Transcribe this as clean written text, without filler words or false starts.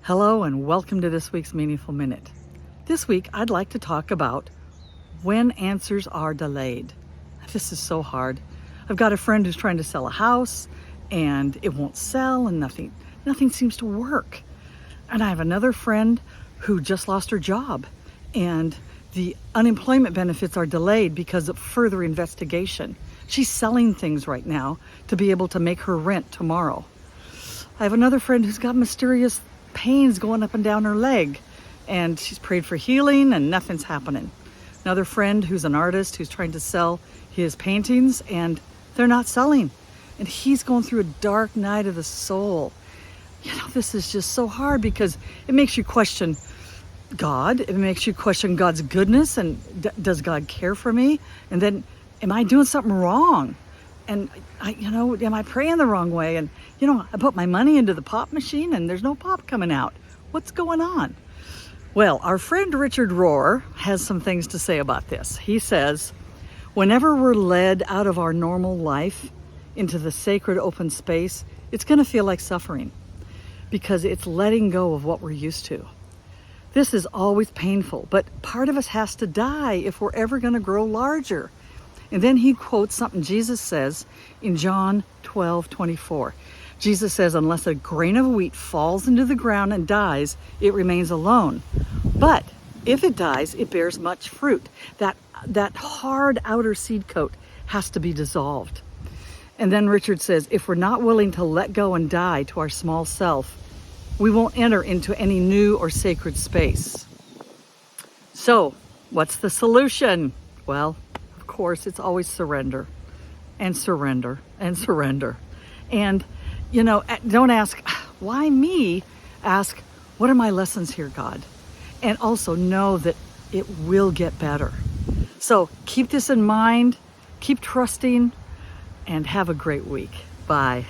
Hello and welcome to this week's Meaningful Minute. This week I'd like to talk about when answers are delayed. This is so hard. I've got a friend who's trying to sell a house and it won't sell and nothing seems to work. And I have another friend who just lost her job and the unemployment benefits are delayed because of further investigation. She's selling things right now to be able to make her rent tomorrow. I have another friend who's got mysterious pains going up and down her leg and she's prayed for healing and nothing's happening. Another friend who's an artist who's trying to sell his paintings and they're not selling. And he's going through a dark night of the soul. This is just so hard because it makes you question God. It makes you question God's goodness and does God care for me? And then am I doing something wrong? And am I praying the wrong way? And, I put my money into the pop machine and there's no pop coming out. What's going on? Well, our friend Richard Rohr has some things to say about this. He says, whenever we're led out of our normal life into the sacred open space, it's going to feel like suffering because it's letting go of what we're used to. This is always painful, but part of us has to die if we're ever going to grow larger. And then he quotes something Jesus says in John 12:24. Jesus says, unless a grain of wheat falls into the ground and dies, it remains alone. But if it dies, it bears much fruit. That hard outer seed coat has to be dissolved. And then Richard says, if we're not willing to let go and die to our small self, we won't enter into any new or sacred space. So, what's the solution? Well, of course, it's always surrender and surrender and surrender. And, don't ask, why me? Ask, what are my lessons here, God? And also know that it will get better. So keep this in mind, keep trusting, and have a great week. Bye.